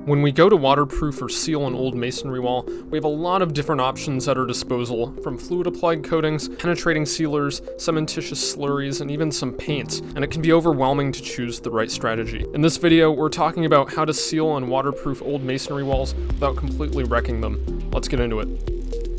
When we go to waterproof or seal an old masonry wall, we have a lot of different options at our disposal, from fluid-applied coatings, penetrating sealers, cementitious slurries, and even some paints, and it can be overwhelming to choose the right strategy. In this video, we're talking about how to seal and waterproof old masonry walls without completely wrecking them. Let's get into it.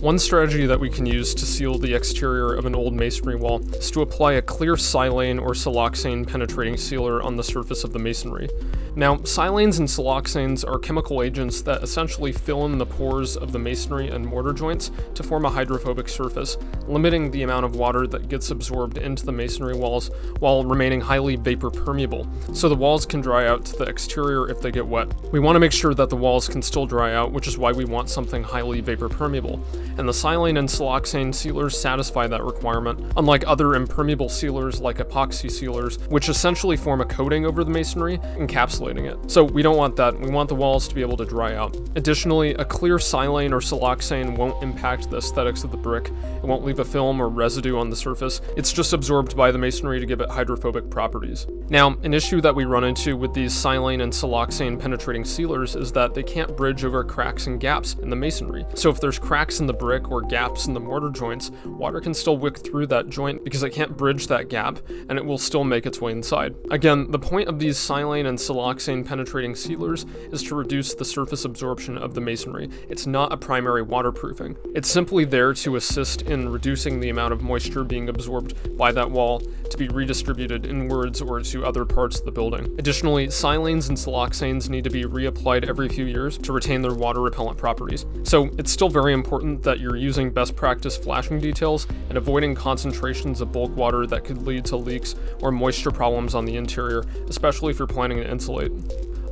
One strategy that we can use to seal the exterior of an old masonry wall is to apply a clear silane or siloxane penetrating sealer on the surface of the masonry. Now, silanes and siloxanes are chemical agents that essentially fill in the pores of the masonry and mortar joints to form a hydrophobic surface, limiting the amount of water that gets absorbed into the masonry walls while remaining highly vapor permeable, so the walls can dry out to the exterior if they get wet. We want to make sure that the walls can still dry out, which is why we want something highly vapor permeable, and the silane and siloxane sealers satisfy that requirement, unlike other impermeable sealers like epoxy sealers, which essentially form a coating over the masonry, encapsulating it. So we don't want that. We want the walls to be able to dry out. Additionally, a clear silane or siloxane won't impact the aesthetics of the brick. It won't leave a film or residue on the surface. It's just absorbed by the masonry to give it hydrophobic properties. Now, an issue that we run into with these silane and siloxane penetrating sealers is that they can't bridge over cracks and gaps in the masonry. So if there's cracks in the brick or gaps in the mortar joints, water can still wick through that joint because it can't bridge that gap, and it will still make its way inside. Again, the point of these silane and siloxane penetrating sealers is to reduce the surface absorption of the masonry. It's not a primary waterproofing. It's simply there to assist in reducing the amount of moisture being absorbed by that wall to be redistributed inwards or to other parts of the building. Additionally, silanes and siloxanes need to be reapplied every few years to retain their water repellent properties. So it's still very important that you're using best practice flashing details and avoiding concentrations of bulk water that could lead to leaks or moisture problems on the interior, especially if you're planning to insulate.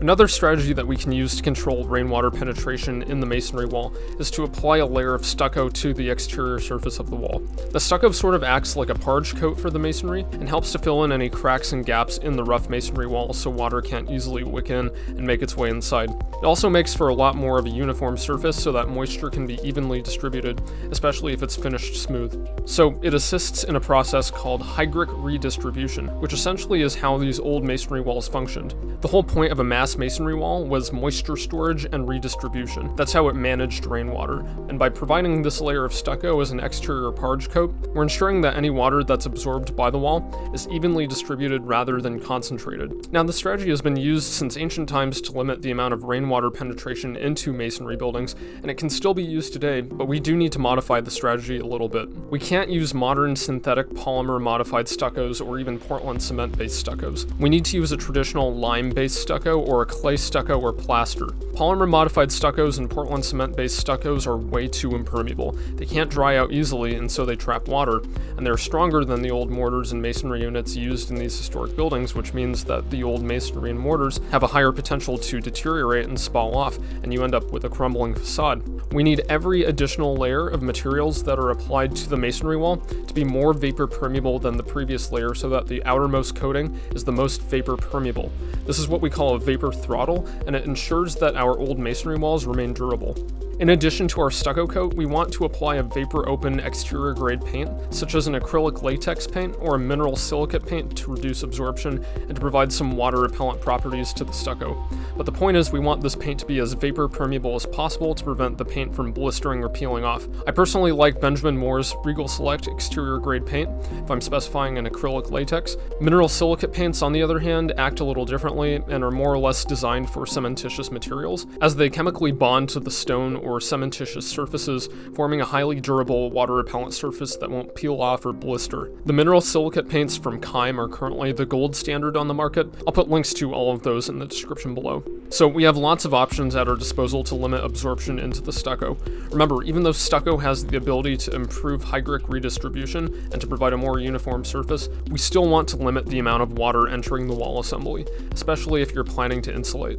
Another strategy that we can use to control rainwater penetration in the masonry wall is to apply a layer of stucco to the exterior surface of the wall. The stucco sort of acts like a parge coat for the masonry and helps to fill in any cracks and gaps in the rough masonry wall so water can't easily wick in and make its way inside. It also makes for a lot more of a uniform surface so that moisture can be evenly distributed, especially if it's finished smooth. So it assists in a process called hydric redistribution, which essentially is how these old masonry walls functioned. The whole point of a mass masonry wall was moisture storage and redistribution. That's how it managed rainwater. And by providing this layer of stucco as an exterior parge coat, we're ensuring that any water that's absorbed by the wall is evenly distributed rather than concentrated. Now, the strategy has been used since ancient times to limit the amount of rainwater penetration into masonry buildings, and it can still be used today, but we do need to modify the strategy a little bit. We can't use modern synthetic polymer modified stuccos or even Portland cement-based stuccos. We need to use a traditional lime-based stucco or a clay stucco or plaster. Polymer modified stuccos and Portland cement-based stuccos are way too impermeable. They can't dry out easily, and so they trap water, and they're stronger than the old mortars and masonry units used in these historic buildings, which means that the old masonry and mortars have a higher potential to deteriorate and spall off, and you end up with a crumbling facade. We need every additional layer of materials that are applied to the masonry wall to be more vapor permeable than the previous layer so that the outermost coating is the most vapor permeable. This is what we call a vapor throttle, and it ensures that our old masonry walls remain durable. In addition to our stucco coat, we want to apply a vapor-open exterior grade paint, such as an acrylic latex paint or a mineral silicate paint to reduce absorption and to provide some water repellent properties to the stucco. But the point is we want this paint to be as vapor permeable as possible to prevent the paint from blistering or peeling off. I personally like Benjamin Moore's Regal Select exterior grade paint if I'm specifying an acrylic latex. Mineral silicate paints, on the other hand, act a little differently and are more or less designed for cementitious materials, as they chemically bond to the stone or cementitious surfaces, forming a highly durable water repellent surface that won't peel off or blister. The mineral silicate paints from Kime are currently the gold standard on the market. I'll put links to all of those in the description below. So we have lots of options at our disposal to limit absorption into the stucco. Remember, even though stucco has the ability to improve hydric redistribution and to provide a more uniform surface, we still want to limit the amount of water entering the wall assembly, especially if you're planning to insulate.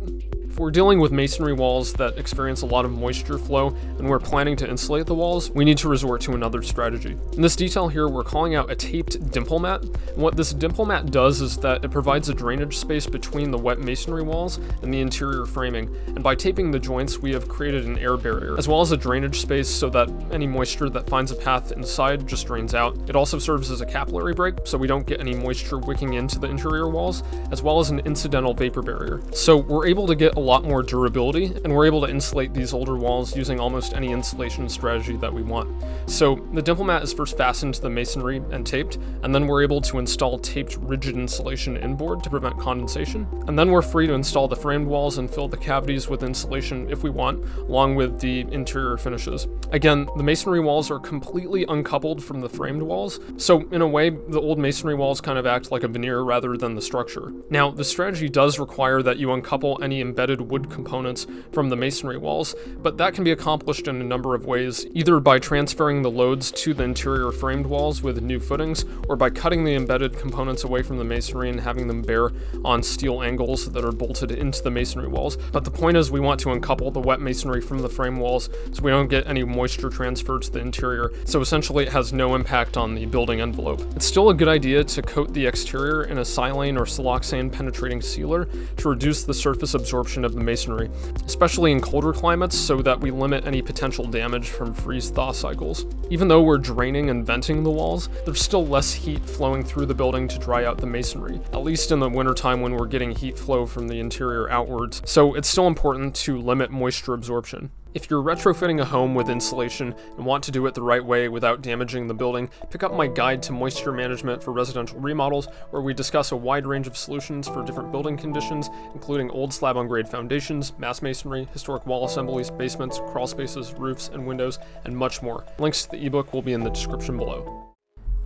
If we're dealing with masonry walls that experience a lot of moisture flow and we're planning to insulate the walls, we need to resort to another strategy. In this detail here, we're calling out a taped dimple mat. And what this dimple mat does is that it provides a drainage space between the wet masonry walls and the interior framing. And by taping the joints, we have created an air barrier, as well as a drainage space so that any moisture that finds a path inside just drains out. It also serves as a capillary break, so we don't get any moisture wicking into the interior walls, as well as an incidental vapor barrier. So we're able to get a a lot more durability, and we're able to insulate these older walls using almost any insulation strategy that we want. So the dimple mat is first fastened to the masonry and taped, and then we're able to install taped rigid insulation inboard to prevent condensation, and then we're free to install the framed walls and fill the cavities with insulation if we want, along with the interior finishes. Again, the masonry walls are completely uncoupled from the framed walls, so in a way, the old masonry walls kind of act like a veneer rather than the structure. Now, the strategy does require that you uncouple any embedded wood components from the masonry walls, but that can be accomplished in a number of ways, either by transferring the loads to the interior framed walls with new footings, or by cutting the embedded components away from the masonry and having them bear on steel angles that are bolted into the masonry walls. But the point is we want to uncouple the wet masonry from the frame walls so we don't get any moisture transfer to the interior, so essentially it has no impact on the building envelope. It's still a good idea to coat the exterior in a silane or siloxane penetrating sealer to reduce the surface absorption of the masonry, especially in colder climates, so that we limit any potential damage from freeze-thaw cycles. Even though we're draining and venting the walls, there's still less heat flowing through the building to dry out the masonry, at least in the wintertime when we're getting heat flow from the interior outwards, so it's still important to limit moisture absorption. If you're retrofitting a home with insulation and want to do it the right way without damaging the building, pick up my guide to moisture management for residential remodels, where we discuss a wide range of solutions for different building conditions, including old slab-on-grade foundations, mass masonry, historic wall assemblies, basements, crawl spaces, roofs, and windows, and much more. Links to the ebook will be in the description below.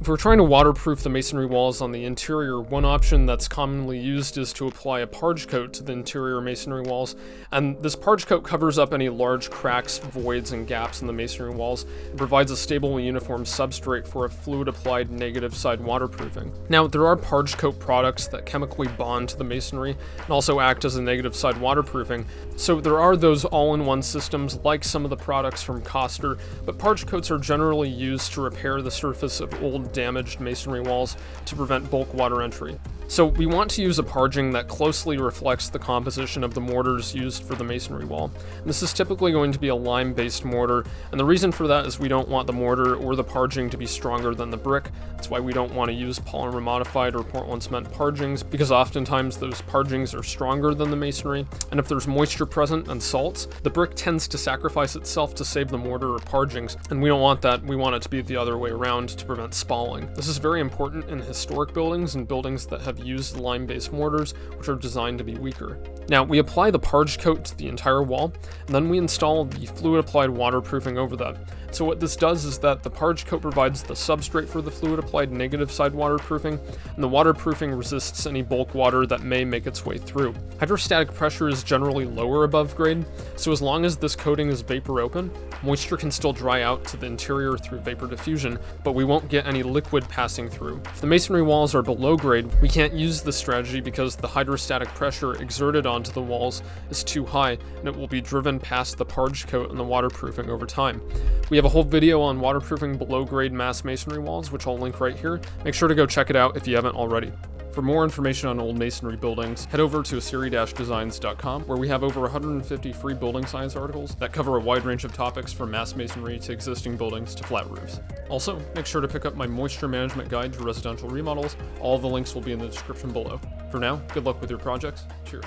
If we're trying to waterproof the masonry walls on the interior, one option that's commonly used is to apply a parge coat to the interior masonry walls, and this parge coat covers up any large cracks, voids, and gaps in the masonry walls and provides a stable and uniform substrate for a fluid-applied negative side waterproofing. Now, there are parge coat products that chemically bond to the masonry and also act as a negative side waterproofing, so there are those all-in-one systems like some of the products from Koster, but parge coats are generally used to repair the surface of old damaged masonry walls to prevent bulk water entry. So we want to use a parging that closely reflects the composition of the mortars used for the masonry wall. And this is typically going to be a lime-based mortar, and the reason for that is we don't want the mortar or the parging to be stronger than the brick. That's why we don't want to use polymer modified or Portland cement pargings, because oftentimes those pargings are stronger than the masonry, and if there's moisture present and salts, the brick tends to sacrifice itself to save the mortar or pargings, and we don't want that. We want it to be the other way around to prevent spalling. This is very important in historic buildings and buildings that have used lime-based mortars, which are designed to be weaker. Now, we apply the parge coat to the entire wall, and then we install the fluid-applied waterproofing over that. So what this does is that the parge coat provides the substrate for the fluid-applied negative side waterproofing, and the waterproofing resists any bulk water that may make its way through. Hydrostatic pressure is generally lower above grade, so as long as this coating is vapor open, moisture can still dry out to the interior through vapor diffusion, but we won't get any liquid passing through. If the masonry walls are below grade, we can't use this strategy because the hydrostatic pressure exerted onto the walls is too high, and it will be driven past the parge coat and the waterproofing over time. We have a whole video on waterproofing below grade mass masonry walls, which I'll link right here. Make sure to go check it out if you haven't already. For more information on old masonry buildings, head over to ASIRI-designs.com, where we have over 150 free building science articles that cover a wide range of topics from mass masonry to existing buildings to flat roofs. Also, make sure to pick up my moisture management guide to residential remodels. All the links will be in the description below. For now, good luck with your projects. Cheers.